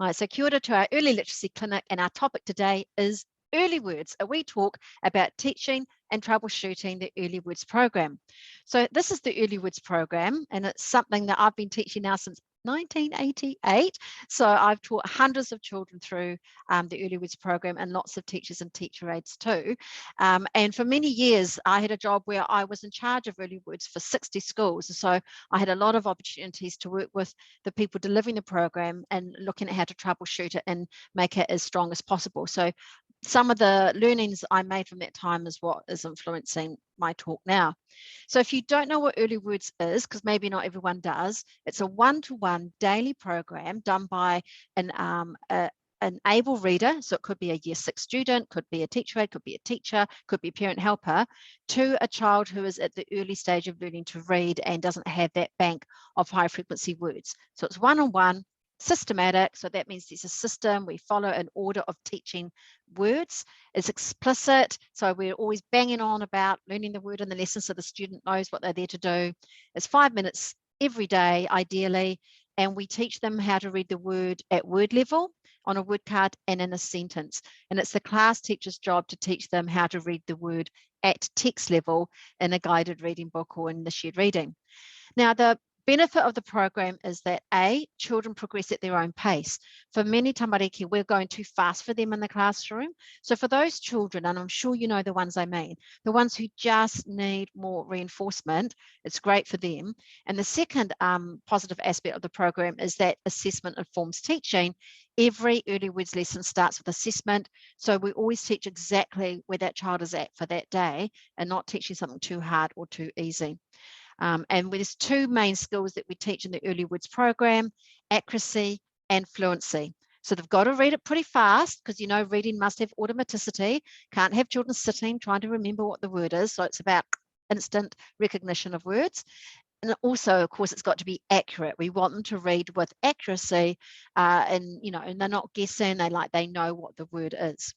All right, so kia ora to our early literacy clinic, and our topic today is early words. We talk about teaching and troubleshooting the early words program. So this is the early words program, and it's something that I've been teaching now since 1988. So I've taught hundreds of children through the early words program, and lots of teachers and teacher aides too. And for many years, I had a job where I was in charge of early words for 60 schools. So I had a lot of opportunities to work with the people delivering the program and looking at how to troubleshoot it and make it as strong as possible. So some of the learnings I made from that time is what is influencing my talk now. So if you don't know what early words is, because maybe not everyone does, it's a one-to-one daily program done by an able reader. So it could be a year 6 student, could be a teacher aide, could be a teacher, could be a parent helper, to a child who is at the early stage of learning to read and doesn't have that bank of high frequency words. So it's one-on-one, systematic. So that means there's a system. We follow an order of teaching words. It's explicit. So we're always banging on about learning the word in the lesson so the student knows what they're there to do. It's 5 minutes every day, ideally. And we teach them how to read the word at word level, on a word card, and in a sentence. And it's the class teacher's job to teach them how to read the word at text level in a guided reading book or in the shared reading. Now, the benefit of the program is that children progress at their own pace. For many tamariki, we're going too fast for them in the classroom. So for those children, and I'm sure you know the ones I mean, the ones who just need more reinforcement, it's great for them. And the second positive aspect of the program is that assessment informs teaching. Every early words lesson starts with assessment. So we always teach exactly where that child is at for that day and not teaching something too hard or too easy. And there's 2 main skills that we teach in the early words program: accuracy and fluency. So they've got to read it pretty fast, because you know reading must have automaticity. Can't have children sitting trying to remember what the word is. So it's about instant recognition of words. And also, of course, it's got to be accurate. We want them to read with accuracy, and they're not guessing. They know what the word is.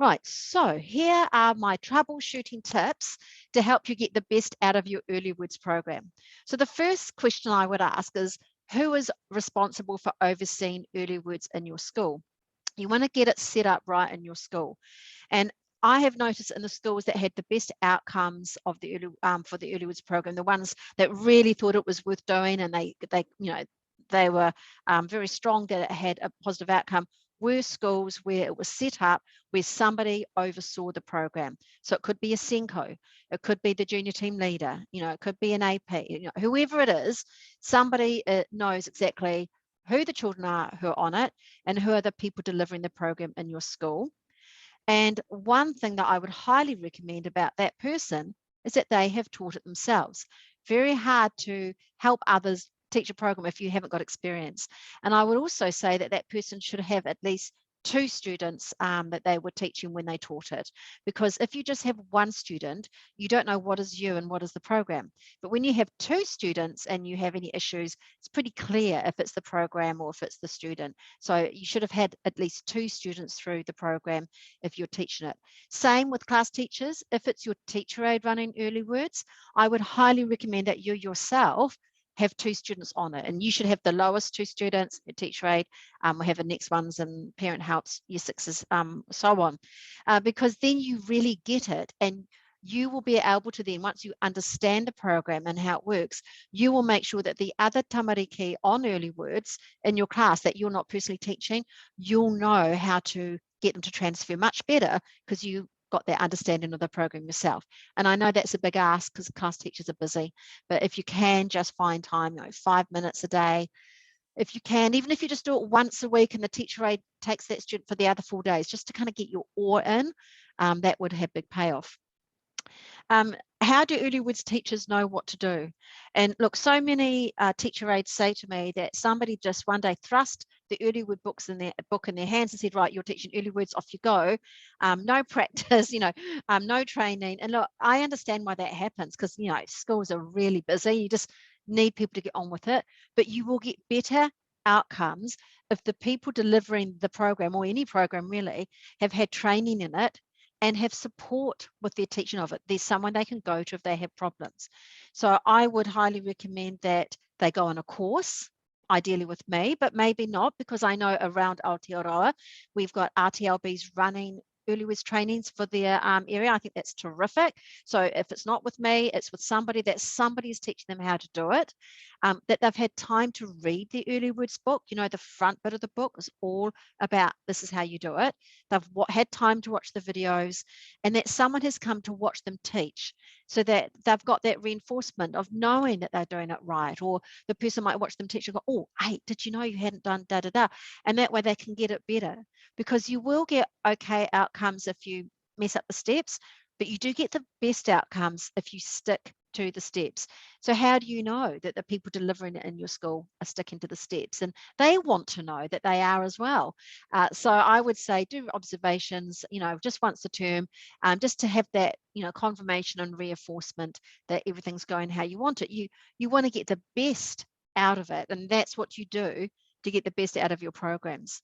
Right, so here are my troubleshooting tips to help you get the best out of your early words program. So the first question I would ask is, who is responsible for overseeing early words in your school? You want to get it set up right in your school. And I have noticed in the schools that had the best outcomes of the early for the early words program, the ones that really thought it was worth doing, and they were very strong that it had a positive outcome, were schools where it was set up where somebody oversaw the program. So it could be a SENCO, it could be the junior team leader, it could be an AP, whoever it is, somebody knows exactly who the children are who are on it and who are the people delivering the program in your school. And one thing that I would highly recommend about that person is that they have taught it themselves. Very hard to help others teach a program if you haven't got experience. And I would also say that that person should have at least 2 students that they were teaching when they taught it. Because if you just have 1 student, you don't know what is you and what is the program. But when you have 2 students and you have any issues, it's pretty clear if it's the program or if it's the student. So you should have had at least 2 students through the program if you're teaching it. Same with class teachers. If it's your teacher aide running early words, I would highly recommend that you yourself have 2 students on it, and you should have the lowest 2 students, your teacher aide, we have the next ones and parent helps, year 6s, so on, because then you really get it, and you will be able to then, once you understand the program and how it works, you will make sure that the other tamariki on early words in your class that you're not personally teaching, you'll know how to get them to transfer much better because you got that understanding of the program yourself. And I know that's a big ask because class teachers are busy, but if you can just find time, 5 minutes a day, if you can, even if you just do it once a week and the teacher aide takes that student for the other 4 days, just to kind of get your oar in, that would have big payoff. How do early words teachers know what to do? And look, so many teacher aides say to me that somebody just one day thrust the early word book in their hands and said, right, you're teaching early words, off you go. No practice, no training. And look, I understand why that happens because, schools are really busy. You just need people to get on with it, but you will get better outcomes if the people delivering the program, or any program really, have had training in it and have support with their teaching of it. There's someone they can go to if they have problems. So I would highly recommend that they go on a course ideally with me, but maybe not, because I know around Aotearoa, we've got RTLBs running early words trainings for their area. I think that's terrific. So if it's not with me, it's with somebody, that somebody is teaching them how to do it, that they've had time to read the early words book. You know, the front bit of the book is all about this is how you do it. They've had time to watch the videos, and that someone has come to watch them teach, so that they've got that reinforcement of knowing that they're doing it right. Or the person might watch them teach and go, oh, hey, did you know you hadn't done da da da? And that way they can get it better, because you will get okay outcomes if you mess up the steps, but you do get the best outcomes if you stick to the steps. So how do you know that the people delivering it in your school are sticking to the steps? And they want to know that they are as well. So I would say do observations, you know, just once a term, just to have that, you know, confirmation and reinforcement that everything's going how you want it. You want to get the best out of it, and that's what you do to get the best out of your programs.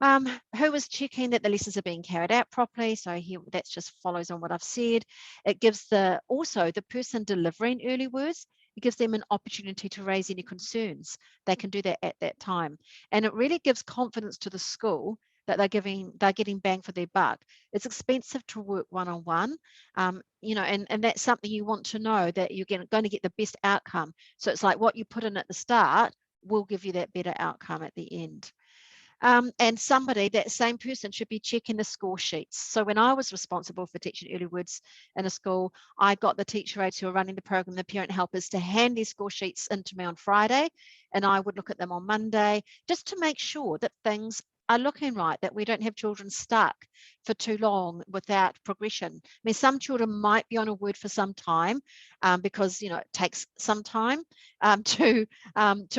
Who is checking that the lessons are being carried out properly? So here, that just follows on what I've said. It gives also the person delivering early words, it gives them an opportunity to raise any concerns. They can do that at that time. And it really gives confidence to the school that they're getting bang for their buck. It's expensive to work one-on-one, you know, and that's something you want to know, that you're going to get the best outcome. So it's like what you put in at the start will give you that better outcome at the end. And that same person should be checking the score sheets. So when I was responsible for teaching early words in a school, I got the teacher aides who are running the program, the parent helpers, to hand these score sheets into me on Friday, and I would look at them on Monday, just to make sure that things are looking right, that we don't have children stuck for too long without progression. I mean, some children might be on a word for some time, because, you know, it takes some time to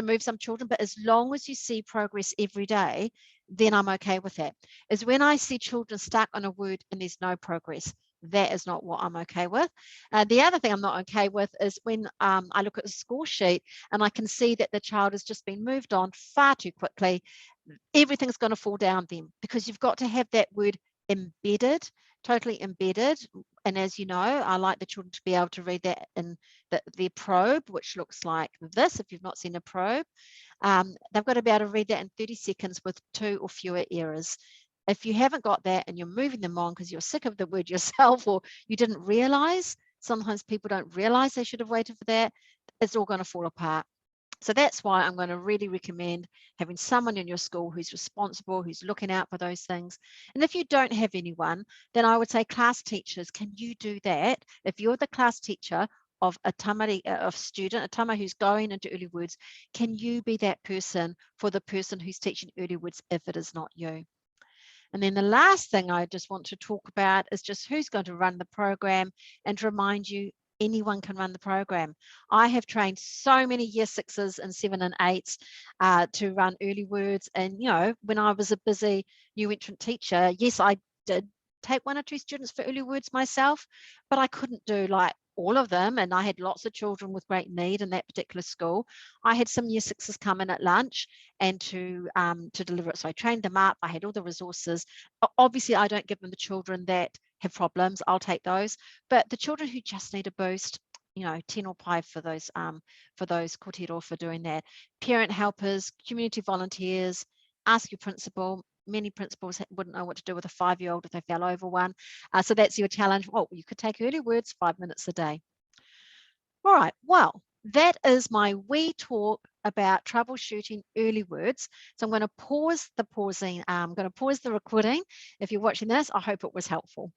move some children, but as long as you see progress every day, then I'm okay with that. Is when I see children stuck on a word and there's no progress. That is not what I'm okay with. The other thing I'm not okay with is when I look at the score sheet and I can see that the child has just been moved on far too quickly. Everything's going to fall down then, because you've got to have that word embedded, totally embedded. And as you know, I like the children to be able to read that in their probe, which looks like this. If you've not seen a probe, they've got to be able to read that in 30 seconds with 2 or fewer errors. If you haven't got that and you're moving them on because you're sick of the word yourself, or you didn't realize, sometimes people don't realize they should have waited for that, it's all going to fall apart. So that's why I'm going to really recommend having someone in your school who's responsible, who's looking out for those things. And if you don't have anyone, then I would say class teachers, can you do that? If you're the class teacher of a student, a tama who's going into early words, can you be that person for the person who's teaching early words if it is not you? And then the last thing I just want to talk about is just who's going to run the program, and to remind you, anyone can run the program. I have trained so many year 6s and 7 and 8s to run early words. And, you know, when I was a busy new entrant teacher, yes, I did take 1 or 2 students for early words myself, but I couldn't do like all of them. And I had lots of children with great need in that particular school. I had some year 6s come in at lunch and to deliver it. So I trained them up. I had all the resources. Obviously, I don't give them the children that have problems. I'll take those. But the children who just need a boost, you know, 10 or 5 for those kōrero for doing that. Parent helpers, community volunteers, ask your principal. Many principals wouldn't know what to do with a 5-year-old if they fell over one. So that's your challenge. Well, you could take early words 5 minutes a day. All right, well, that is my wee talk about troubleshooting early words. So I'm going to pause the recording. If you're watching this, I hope it was helpful.